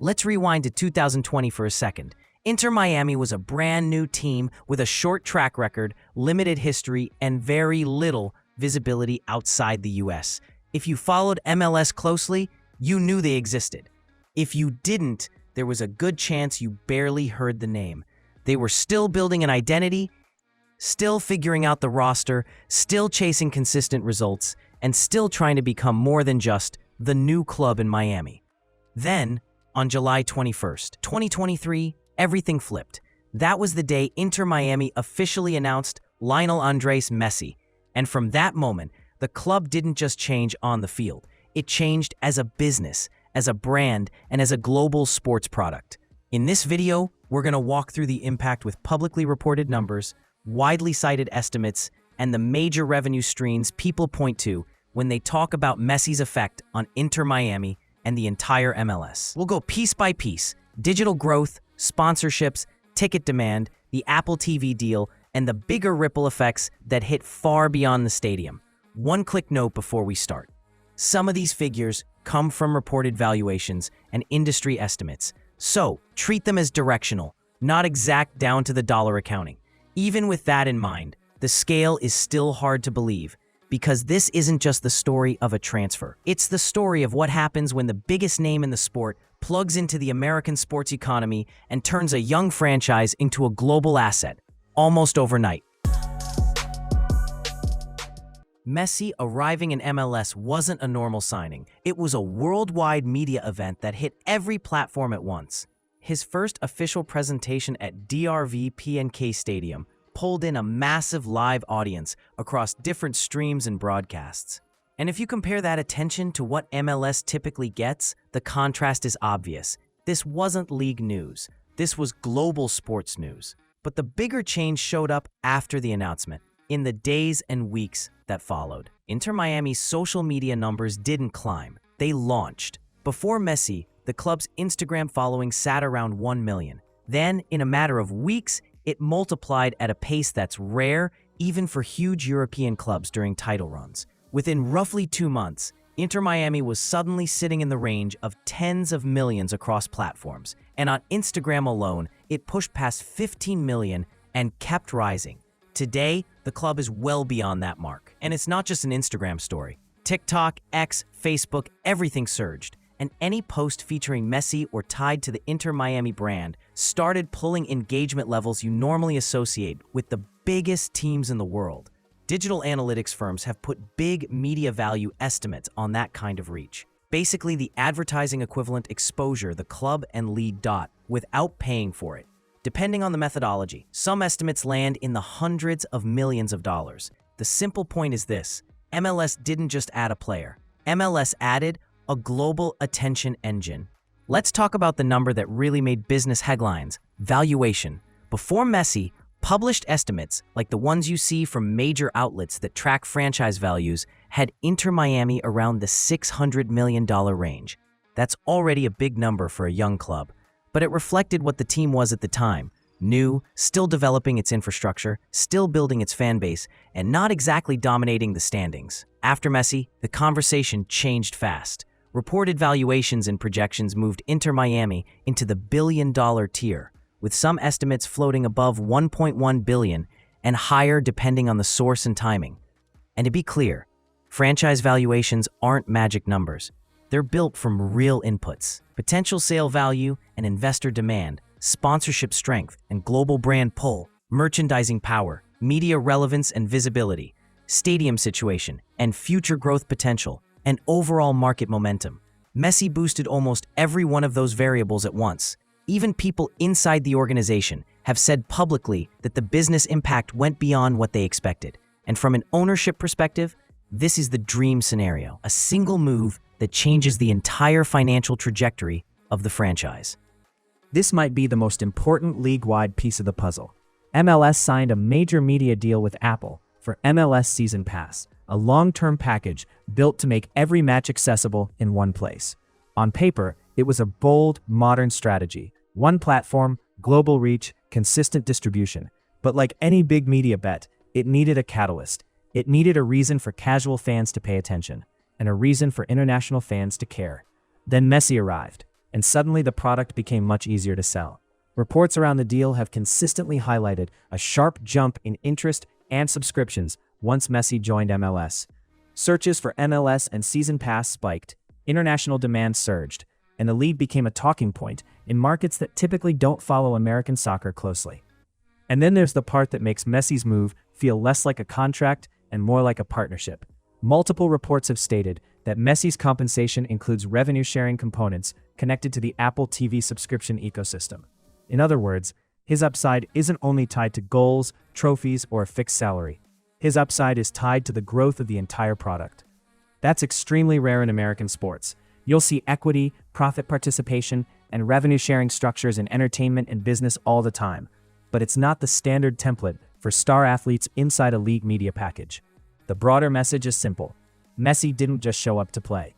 Let's rewind to 2020 for a second. Inter Miami was a brand new team with a short track record, limited history, and very little visibility outside the US. If you followed MLS closely, you knew they existed. If you didn't, there was a good chance you barely heard the name. They were still building an identity, still figuring out the roster, still chasing consistent results, and still trying to become more than just the new club in Miami. Then, on July 21st, 2023, everything flipped. That was the day Inter Miami officially announced Lionel Andres Messi. And from that moment, the club didn't just change on the field. It changed as a business, as a brand, and as a global sports product. In this video, we're going to walk through the impact with publicly reported numbers, widely cited estimates, and the major revenue streams people point to when they talk about Messi's effect on Inter Miami and the entire MLS. We'll go piece by piece: digital growth, sponsorships, ticket demand, the Apple TV deal, and the bigger ripple effects that hit far beyond the stadium. One quick note before we start. Some of these figures come from reported valuations and industry estimates, so treat them as directional, not exact down to the dollar accounting. Even with that in mind, the scale is still hard to believe, because this isn't just the story of a transfer. It's the story of what happens when the biggest name in the sport plugs into the American sports economy and turns a young franchise into a global asset, almost overnight. Messi arriving in MLS wasn't a normal signing. It was a worldwide media event that hit every platform at once. His first official presentation at DRV PNK Stadium pulled in a massive live audience across different streams and broadcasts. And if you compare that attention to what MLS typically gets, the contrast is obvious. This wasn't league news. This was global sports news. But the bigger change showed up after the announcement, in the days and weeks that followed. Inter Miami's social media numbers didn't climb. They launched. Before Messi, the club's Instagram following sat around 1 million. Then, in a matter of weeks, it multiplied at a pace that's rare even for huge European clubs during title runs. Within roughly 2 months, Inter Miami was suddenly sitting in the range of tens of millions across platforms. And on Instagram alone, it pushed past 15 million and kept rising. Today, the club is well beyond that mark. And it's not just an Instagram story. TikTok, X, Facebook, everything surged. And any post featuring Messi or tied to the Inter Miami brand started pulling engagement levels you normally associate with the biggest teams in the world. Digital analytics firms have put big media value estimates on that kind of reach. Basically, the advertising equivalent exposure the club and league got without paying for it. Depending on the methodology, some estimates land in the hundreds of millions of dollars. The simple point is this: MLS didn't just add a player. MLS added a global attention engine. Let's talk about the number that really made business headlines: valuation. Before Messi, published estimates, like the ones you see from major outlets that track franchise values, had Inter Miami around the $600 million range. That's already a big number for a young club, but it reflected what the team was at the time: new, still developing its infrastructure, still building its fan base, and not exactly dominating the standings. After Messi, the conversation changed fast. Reported valuations and projections moved Inter Miami into the billion-dollar tier, with some estimates floating above 1.1 billion and higher depending on the source and timing. And to be clear, franchise valuations aren't magic numbers. They're built from real inputs: potential sale value and investor demand, sponsorship strength and global brand pull, merchandising power, media relevance and visibility, stadium situation and future growth potential, and overall market momentum. Messi boosted almost every one of those variables at once. Even people inside the organization have said publicly that the business impact went beyond what they expected. And from an ownership perspective, this is the dream scenario: a single move that changes the entire financial trajectory of the franchise. This might be the most important league-wide piece of the puzzle. MLS signed a major media deal with Apple for MLS Season Pass, a long-term package built to make every match accessible in one place. On paper, it was a bold, modern strategy: one platform, global reach, consistent distribution. But like any big media bet, it needed a catalyst. It needed a reason for casual fans to pay attention, and a reason for international fans to care. Then Messi arrived. and suddenly the product became much easier to sell. Reports around the deal have consistently highlighted a sharp jump in interest and subscriptions once Messi joined MLS. Searches for MLS and Season Pass spiked, international demand surged, and the league became a talking point in markets that typically don't follow American soccer closely. And then there's the part that makes Messi's move feel less like a contract and more like a partnership. Multiple reports have stated that Messi's compensation includes revenue-sharing components connected to the Apple TV subscription ecosystem. In other words, his upside isn't only tied to goals, trophies, or a fixed salary. His upside is tied to the growth of the entire product. That's extremely rare in American sports. You'll see equity, profit participation, and revenue-sharing structures in entertainment and business all the time. But it's not the standard template for star athletes inside a league media package. The broader message is simple. Messi didn't just show up to play.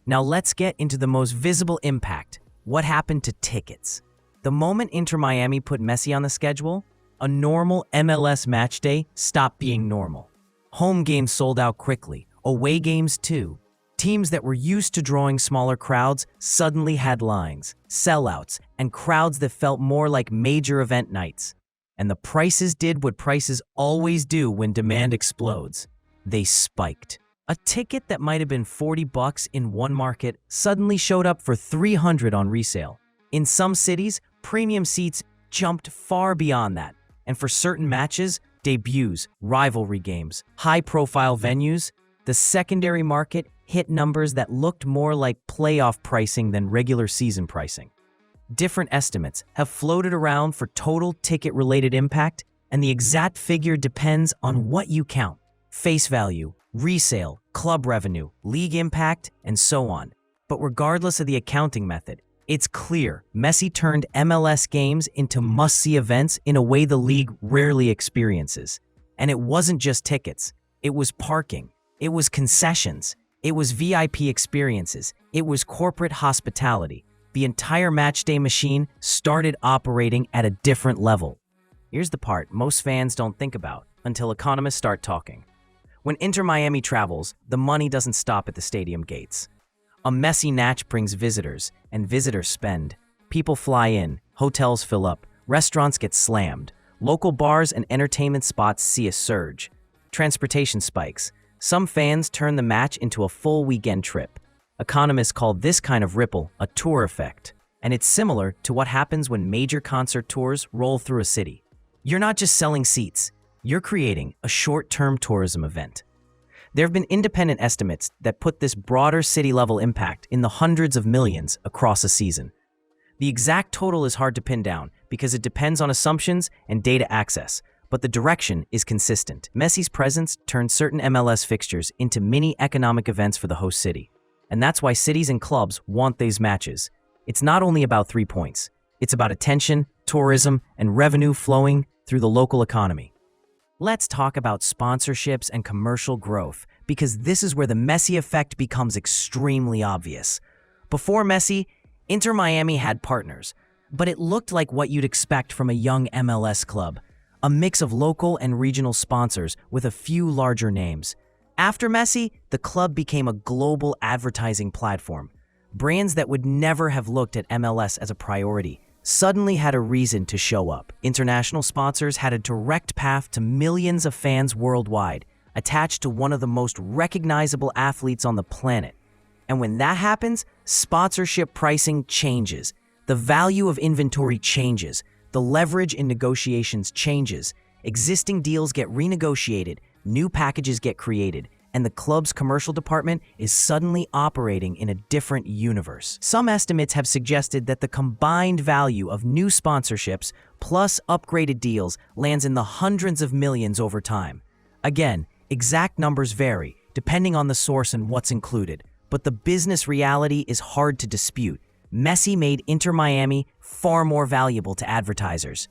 Now let's get into the most visible impact. What happened to tickets? The moment Inter Miami put Messi on the schedule, a normal MLS match day stopped being normal. Home games sold out quickly, away games too. Teams that were used to drawing smaller crowds suddenly had lines, sellouts, and crowds that felt more like major event nights. And the prices did what prices always do when demand explodes. They spiked. A ticket that might have been $40 in one market suddenly showed up for $300 on resale. In some cities, premium seats jumped far beyond that. And for certain matches, debuts, rivalry games, high-profile venues, the secondary market hit numbers that looked more like playoff pricing than regular season pricing. Different estimates have floated around for total ticket-related impact, and the exact figure depends on what you count: face value, resale, club revenue, league impact, and so on. But regardless of the accounting method, it's clear Messi turned MLS games into must-see events in a way the league rarely experiences. And it wasn't just tickets. It was parking. It was concessions. It was VIP experiences. It was corporate hospitality. The entire matchday machine started operating at a different level. Here's the part most fans don't think about until economists start talking. When Inter Miami travels, the money doesn't stop at the stadium gates. A Messi match brings visitors, and visitors spend. People fly in, hotels fill up, restaurants get slammed, local bars and entertainment spots see a surge. Transportation spikes. Some fans turn the match into a full weekend trip. Economists call this kind of ripple a tour effect, and it's similar to what happens when major concert tours roll through a city. You're not just selling seats, you're creating a short-term tourism event. There have been independent estimates that put this broader city-level impact in the hundreds of millions across a season. The exact total is hard to pin down because it depends on assumptions and data access, but the direction is consistent. Messi's presence turned certain MLS fixtures into mini economic events for the host city. And that's why cities and clubs want these matches. It's not only about 3 points. It's about attention, tourism, and revenue flowing through the local economy. Let's talk about sponsorships and commercial growth, because this is where the Messi effect becomes extremely obvious. Before Messi, Inter Miami had partners, but it looked like what you'd expect from a young MLS club, a mix of local and regional sponsors with a few larger names. After Messi, the club became a global advertising platform. Brands that would never have looked at MLS as a priority suddenly had a reason to show up. International sponsors had a direct path to millions of fans worldwide, attached to one of the most recognizable athletes on the planet. And when that happens, sponsorship pricing changes. The value of inventory changes. The leverage in negotiations changes. Existing deals get renegotiated, new packages get created, and the club's commercial department is suddenly operating in a different universe. Some estimates have suggested that the combined value of new sponsorships plus upgraded deals lands in the hundreds of millions over time. Again, exact numbers vary, depending on the source and what's included, but the business reality is hard to dispute. Messi made Inter Miami far more valuable to advertisers.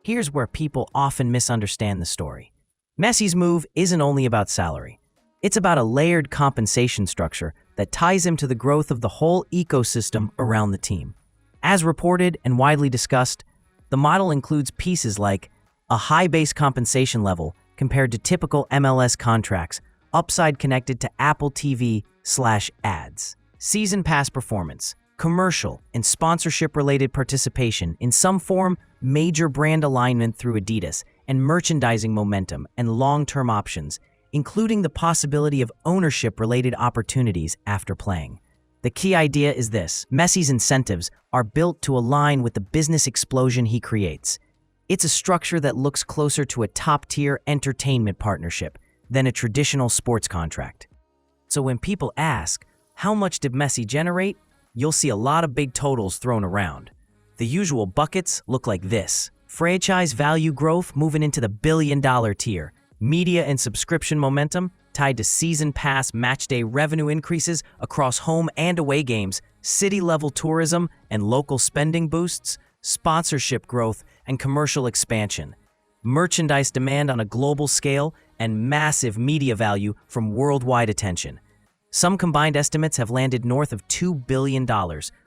Here's where people often misunderstand the story. Messi's move isn't only about salary. It's about a layered compensation structure that ties him to the growth of the whole ecosystem around the team. As reported and widely discussed, the model includes pieces like a high base compensation level compared to typical MLS contracts, upside connected to Apple TV/ads, season pass performance, commercial and sponsorship-related participation in some form, major brand alignment through Adidas, and merchandising momentum and long-term options, including the possibility of ownership-related opportunities after playing. The key idea is this: Messi's incentives are built to align with the business explosion he creates. It's a structure that looks closer to a top-tier entertainment partnership than a traditional sports contract. So when people ask, how much did Messi generate? You'll see a lot of big totals thrown around. The usual buckets look like this: franchise value growth moving into the billion-dollar tier, media and subscription momentum tied to season pass matchday revenue increases across home and away games, city-level tourism and local spending boosts, sponsorship growth and commercial expansion, merchandise demand on a global scale, and massive media value from worldwide attention. Some combined estimates have landed north of $2 billion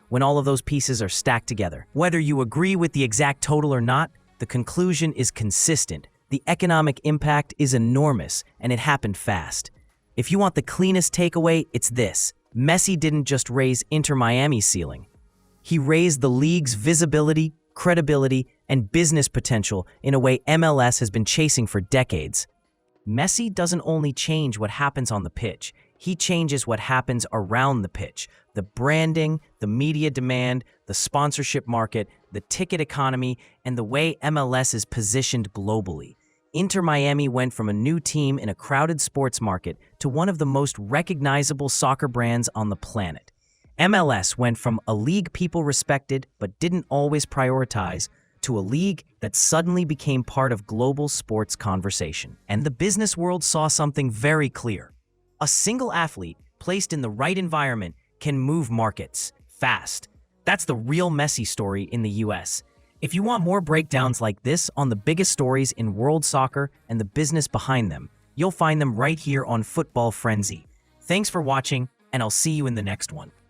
when all of those pieces are stacked together. Whether you agree with the exact total or not, the conclusion is consistent. The economic impact is enormous, and it happened fast. If you want the cleanest takeaway, it's this: Messi didn't just raise Inter Miami's ceiling. He raised the league's visibility, credibility, and business potential in a way MLS has been chasing for decades. Messi doesn't only change what happens on the pitch, he changes what happens around the pitch. The branding, the media demand, the sponsorship market, the ticket economy, and the way MLS is positioned globally. Inter Miami went from a new team in a crowded sports market to one of the most recognizable soccer brands on the planet. MLS went from a league people respected but didn't always prioritize to a league that suddenly became part of global sports conversation. And the business world saw something very clear. A single athlete placed in the right environment can move markets fast. That's the real Messi story in the US. If you want more breakdowns like this on the biggest stories in world soccer and the business behind them, you'll find them right here on Football Frenzy. Thanks for watching, and I'll see you in the next one.